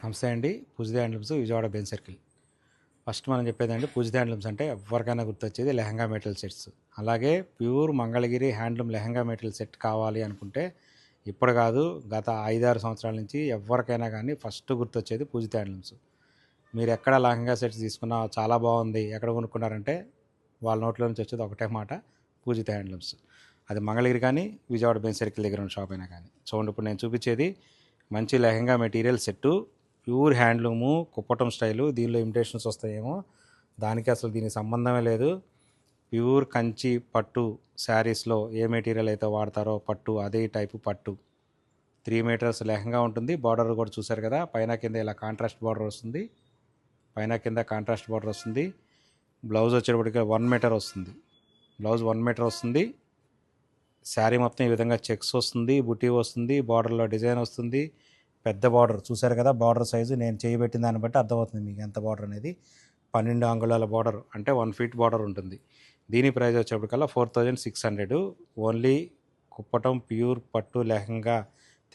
నమస్తే అండి. Poojitha handlooms Vijayawada Benz circle. First మనం చెప్పేదండి, పూజిత హ్యాండ్లూమ్స్ అంటే ఎవరికైనా గుర్తొచ్చేది లెహంగా మెటీరియల్ సెట్స్. అలాగే pure Mangalagiri handloom lehenga material set కావాలి అనుకుంటే ఇప్పుడు కాదు, గత 5-6 సంవత్సరాల నుంచి ఎవరికైనా కానీ ఫస్ట్ గుర్తొచ్చేది పూజిత హ్యాండ్లూమ్స్. మీరు ఎక్కడ లెహంగా సెట్స్ తీసుకున్నా చాలా బాగుంది, ఎక్కడ కొనుక్కున్నారంటే వాళ్ళ నోట్లో నుంచి వచ్చేది ఒకటే మాట, పూజిత హ్యాండ్లూమ్స్. అది మంగళగిరి కానీ విజయవాడ బెంజ్ సర్కిల్ దగ్గర ఉన్న షాప్ అయినా కానీ. చూడండి, ఇప్పుడు నేను చూపించేది మంచి lehenga material set, pure handloom, Kuppadam style. దీనిలో ఇమిటేషన్స్ వస్తాయేమో, దానికి అసలు దీనికి సంబంధమే లేదు. ప్యూర్ కంచి పట్టు శారీస్లో ఏ మెటీరియల్ అయితే వాడతారో పట్టు, అదే టైపు పట్టు. 3 మీటర్స్ లెహంగా ఉంటుంది. బార్డర్ కూడా చూసారు కదా, పైన కింద ఇలా కాంట్రాస్ట్ బార్డర్ వస్తుంది, పైన కింద కాంట్రాస్ట్ బార్డర్ వస్తుంది. బ్లౌజ్ వచ్చేటప్పటికి 1 మీటర్ వస్తుంది, బ్లౌజ్ 1 మీటర్ వస్తుంది. శారీ మొత్తం ఈ విధంగా చెక్స్ వస్తుంది, బుటీ వస్తుంది, బార్డర్లో డిజైన్ వస్తుంది. పెద్ద బార్డర్ చూసారు కదా, బార్డర్ సైజు నేను చేయబెట్టిన దాన్ని బట్టి అర్థమవుతుంది మీకు ఎంత బార్డర్ అనేది. 12 అంగుళాల బార్డర్ అంటే 1 ఫీట్ బార్డర్ ఉంటుంది. దీని ప్రైస్ వచ్చేప్పటికల్లా 4600. ఓన్లీ కుప్పటం ప్యూర్ పట్టు lehenga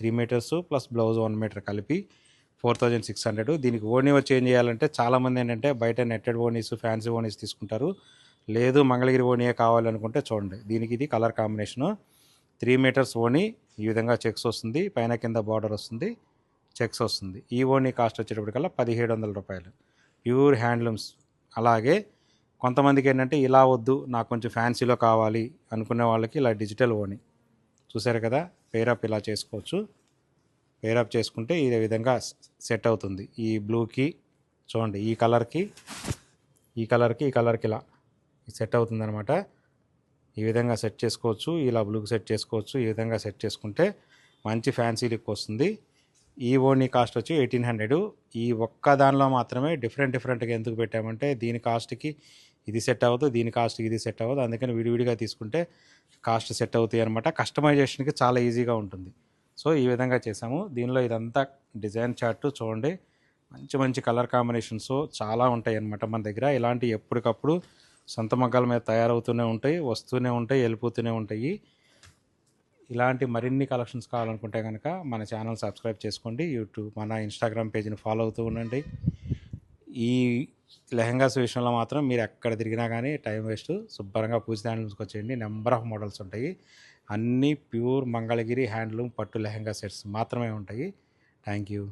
3 metres plus blouse 1 metre కలిపి 4600. దీనికి ఓనీ వచ్చి ఏం చేయాలంటే, చాలామంది ఏంటంటే బయట నెట్టెడ్ ఓనీస్, ఫ్యాన్సీ ఓనీస్ తీసుకుంటారు. లేదు మంగళగిరి ఓనీయే కావాలనుకుంటే చూడండి, దీనికి ఇది కలర్ కాంబినేషను. 3 మీటర్స్ ఓనీ, ఈ విధంగా చెక్స్ వస్తుంది, పైన కింద బార్డర్ వస్తుంది, చెక్స్ వస్తుంది. ఈ ఓనీ కాస్ట్ వచ్చేటప్పటికల్లా 1700 రూపాయలు. Pure handlooms. అలాగే కొంతమందికి ఏంటంటే ఇలా వద్దు, నాకు కొంచెం ఫ్యాన్సీలో కావాలి అనుకునే వాళ్ళకి ఇలా డిజిటల్ ఓనీ చూసారు కదా, పేరప్ ఇలా చేసుకోవచ్చు. పేరప్ చేసుకుంటే ఈ విధంగా సెట్ అవుతుంది. ఈ బ్లూకి చూడండి, ఈ కలర్కి ఇలా సెట్ అవుతుంది అనమాట. ఈ విధంగా సెట్ చేసుకోవచ్చు, ఇలా బ్లూకి సెట్ చేసుకోవచ్చు. ఈ విధంగా సెట్ చేసుకుంటే మంచి ఫ్యాన్సీ లుక్ వస్తుంది. ఈ ఓనీ కాస్ట్ వచ్చి 1800. ఈ ఒక్క దానిలో మాత్రమే డిఫరెంట్గా ఎందుకు పెట్టామంటే, దీని కాస్ట్కి ఇది సెట్ అవ్వదు, దీని కాస్ట్కి ఇది సెట్ అవ్వదు. అందుకని విడివిడిగా తీసుకుంటే కాస్ట్ సెట్ అవుతాయి అనమాట. కస్టమైజేషన్కి చాలా ఈజీగా ఉంటుంది. సో ఈ విధంగా చేసాము. దీనిలో ఇదంతా డిజైన్ చార్ట్ చూడండి, మంచి కలర్ కాంబినేషన్స్ చాలా ఉంటాయి అన్నమాట మన దగ్గర. ఇలాంటి ఎప్పటికప్పుడు సొంత మగ్గాల మీద తయారవుతూనే ఉంటాయి, వస్తూనే ఉంటాయి, వెళ్ళిపోతూనే ఉంటాయి. ఇలాంటి మరిన్ని కలెక్షన్స్ కావాలనుకుంటే కనుక మన ఛానల్ సబ్స్క్రైబ్ చేసుకోండి. మన ఇన్స్టాగ్రామ్ పేజ్ని ఫాలో అవుతూ ఉండండి. ఈ లెహంగాస్ విషయంలో మాత్రం మీరు ఎక్కడ తిరిగినా కానీ టైం వేస్ట్, శుభ్రంగా పూజిత హ్యాండ్లూమ్స్కి వచ్చేయండి. నెంబర్ ఆఫ్ మోడల్స్ ఉంటాయి. అన్నీ ప్యూర్ మంగళగిరి హ్యాండ్లూమ్ పట్టు లెహంగా సెట్స్ మాత్రమే ఉంటాయి. Thank you.